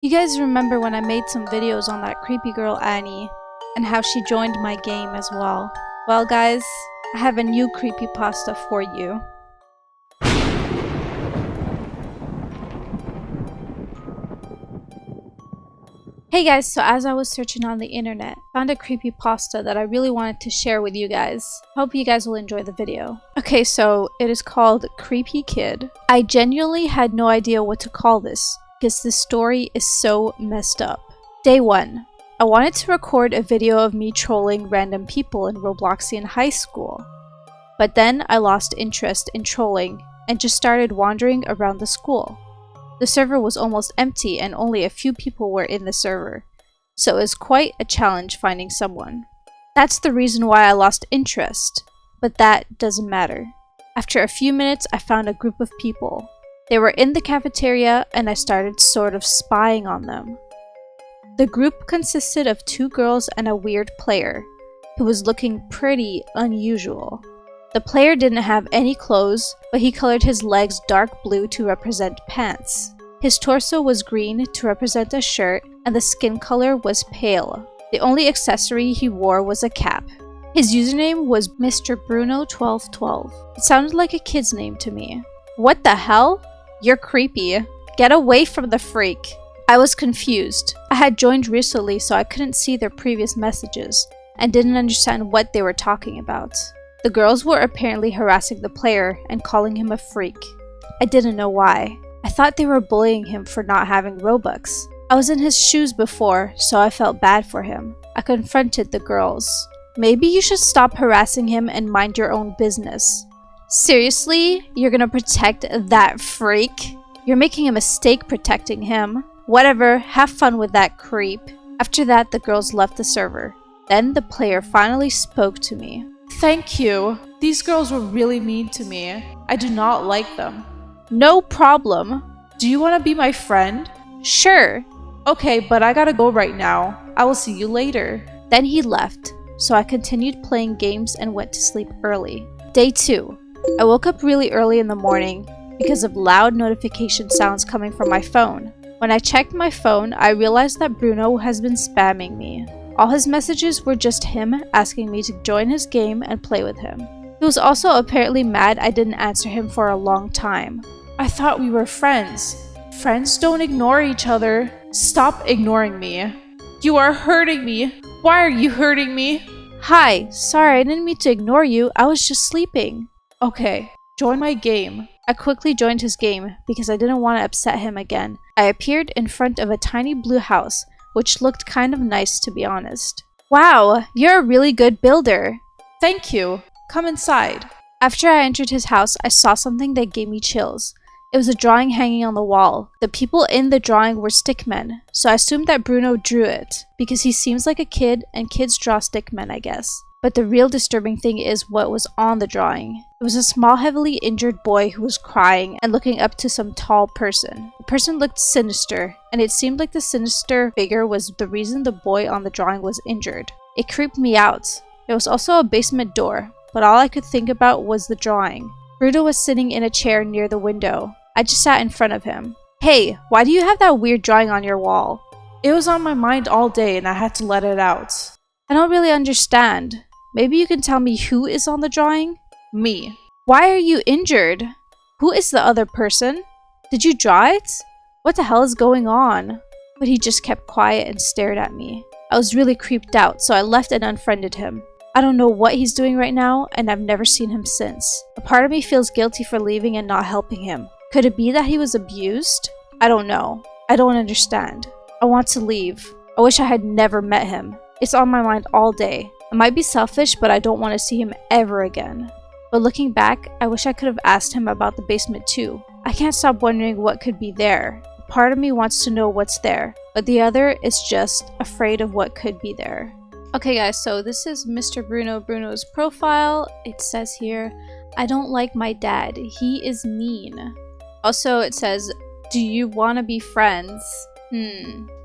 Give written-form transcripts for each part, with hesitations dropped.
You guys remember when I made some videos on that creepy girl Annie and how she joined my game as well? Well guys, I have a new creepypasta for you. Hey guys, so as I was searching on the internet, I found a creepypasta that I really wanted to share with you guys. Hope you guys will enjoy the video. Okay, so it is called Creepy Kid. I genuinely had no idea what to call this because this story is so messed up. Day 1. I wanted to record a video of me trolling random people in Robloxian high school. But then I lost interest in trolling and just started wandering around the school. The server was almost empty and only a few people were in the server, so it was quite a challenge finding someone. That's the reason why I lost interest, but that doesn't matter. After a few minutes, I found a group of people. They were in the cafeteria and I started sort of spying on them. The group consisted of 2 girls and a weird player, who was looking pretty unusual. The player didn't have any clothes, but he colored his legs dark blue to represent pants. His torso was green to represent a shirt, and the skin color was pale. The only accessory he wore was a cap. His username was Mr. Bruno1212. It sounded like a kid's name to me. What the hell? You're creepy. Get away from the freak. I was confused. I had joined recently, so I couldn't see their previous messages, and didn't understand what they were talking about. The girls were apparently harassing the player and calling him a freak. I didn't know why. I thought they were bullying him for not having Robux. I was in his shoes before, so I felt bad for him. I confronted the girls. Maybe you should stop harassing him and mind your own business. Seriously? You're gonna protect that freak? You're making a mistake protecting him. Whatever, have fun with that creep. After that, the girls left the server. Then the player finally spoke to me. Thank you. These girls were really mean to me. I do not like them. No problem. Do you want to be my friend? Sure. Okay, but I gotta go right now. I will see you later. Then he left, so I continued playing games and went to sleep early. Day 2. I woke up really early in the morning because of loud notification sounds coming from my phone. When I checked my phone, I realized that Bruno has been spamming me. All his messages were just him asking me to join his game and play with him. He was also apparently mad I didn't answer him for a long time. I thought we were friends. Friends don't ignore each other. Stop ignoring me. You are hurting me. Why are you hurting me? Hi, sorry, I didn't mean to ignore you. I was just sleeping. Okay, join my game. I quickly joined his game because I didn't want to upset him again. I appeared in front of a tiny blue house, which looked kind of nice to be honest. Wow, you're a really good builder. Thank you. Come inside. After I entered his house, I saw something that gave me chills. It was a drawing hanging on the wall. The people in the drawing were stickmen, so I assumed that Bruno drew it, because he seems like a kid and kids draw stickmen, I guess. But the real disturbing thing is what was on the drawing. It was a small, heavily injured boy who was crying and looking up to some tall person. The person looked sinister, and it seemed like the sinister figure was the reason the boy on the drawing was injured. It creeped me out. There was also a basement door, but all I could think about was the drawing. Bruno was sitting in a chair near the window. I just sat in front of him. Hey, why do you have that weird drawing on your wall? It was on my mind all day and I had to let it out. I don't really understand. Maybe you can tell me who is on the drawing? Me. Why are you injured? Who is the other person? Did you draw it? What the hell is going on? But he just kept quiet and stared at me. I was really creeped out, so I left and unfriended him. I don't know what he's doing right now, and I've never seen him since. A part of me feels guilty for leaving and not helping him. Could it be that he was abused? I don't know. I don't understand. I want to leave. I wish I had never met him. It's on my mind all day. I might be selfish, but I don't want to see him ever again. But looking back, I wish I could have asked him about the basement too. I can't stop wondering what could be there. A part of me wants to know what's there, but the other is just afraid of what could be there. Okay guys, so this is Mr. Bruno's profile. It says here, I don't like my dad. He is mean. Also, it says, do you want to be friends?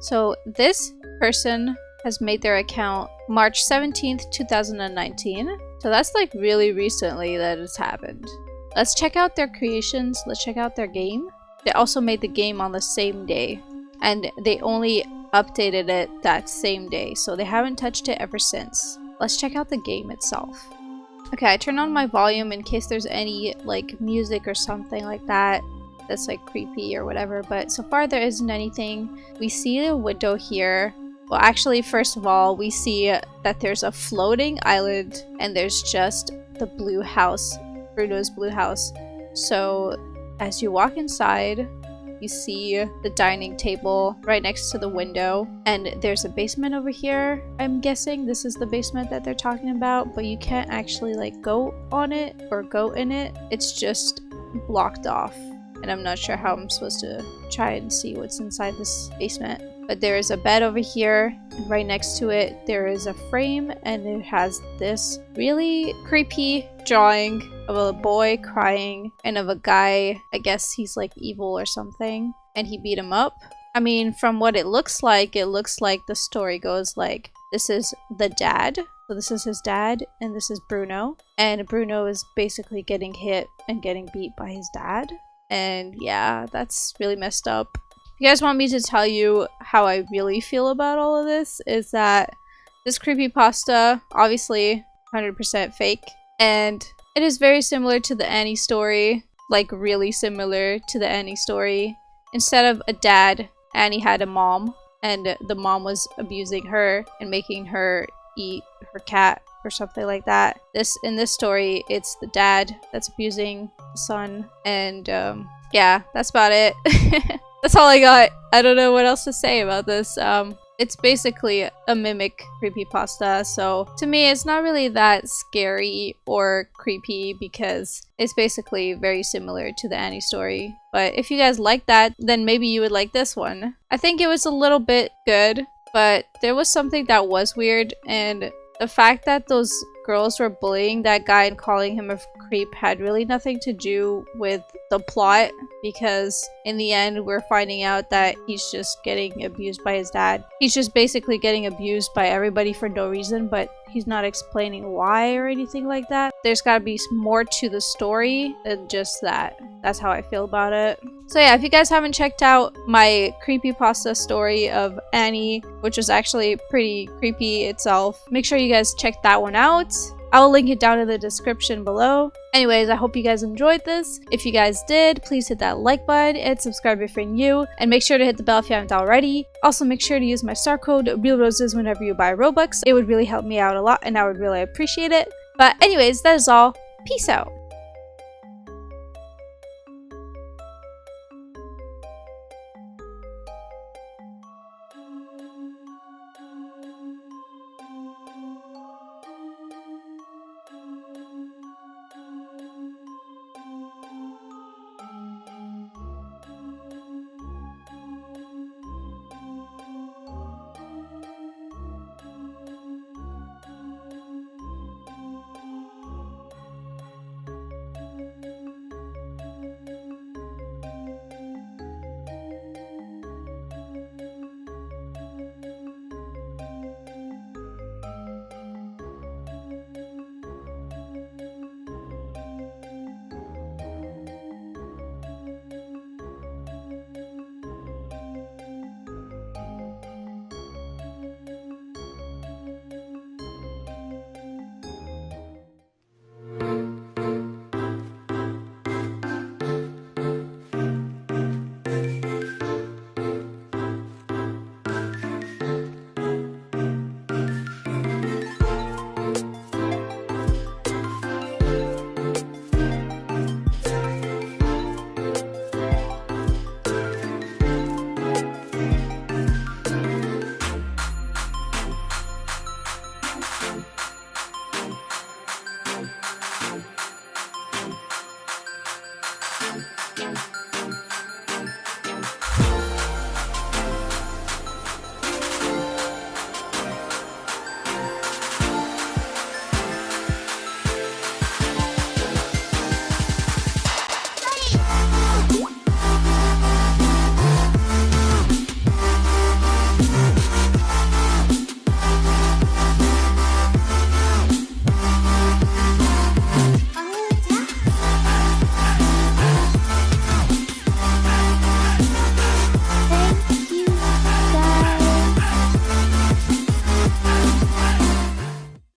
So this person has made their account March 17th, 2019. So that's like really recently that it's happened. Let's check out their creations. Let's check out their game. They also made the game on the same day. and they only updated it that same day, so they haven't touched it ever since. Let's check out the game itself. Okay, I turned on my volume in case there's any like music or something like that that's like creepy or whatever, but so far there isn't anything. We see a window here. Well, actually, first of all, we see that there's a floating island and there's just the blue house, Bruno's blue house. So as you walk inside, you see the dining table right next to the window, and there's a basement over here. I'm guessing this is the basement that they're talking about, but you can't actually like go on it or go in it. It's just blocked off, and I'm not sure how I'm supposed to try and see what's inside this basement. But there is a bed over here, and right next to it there is a frame, and it has this really creepy drawing of a boy crying and of a guy, I guess he's like evil or something, and he beat him up. I mean, from what it looks like the story goes like, this is the dad, so this is his dad, and this is Bruno, and Bruno is basically getting hit and getting beat by his dad. And yeah, that's really messed up. If you guys want me to tell you how I really feel about all of this, is that this creepypasta, obviously 100% fake, and it is very similar to the Annie story, like really similar to the Annie story. Instead of a dad, Annie had a mom, and the mom was abusing her and making her eat her cat or something like that. In this story, it's the dad that's abusing the son, and yeah, that's about it. That's all I got. I don't know what else to say about this. It's basically a mimic creepypasta, so to me it's not really that scary or creepy because it's basically very similar to the Annie story. But if you guys like that, then maybe you would like this one. I think it was a little bit good, but there was something that was weird, and the fact that those girls were bullying that guy and calling him a creep had really nothing to do with the plot, because in the end we're finding out that he's just getting abused by his dad. He's just basically getting abused by everybody for no reason, but he's not explaining why or anything like that. There's gotta be more to the story than just that. That's how I feel about it. So yeah, if you guys haven't checked out my creepypasta story of Annie, which was actually pretty creepy itself, make sure you guys check that one out. I'll link it down in the description below. Anyways, I hope you guys enjoyed this. If you guys did, please hit that like button and subscribe if you're new, and make sure to hit the bell if you haven't already. Also, make sure to use my star code RealRoses whenever you buy Robux. It would really help me out a lot, and I would really appreciate it. But anyways, that is all. Peace out.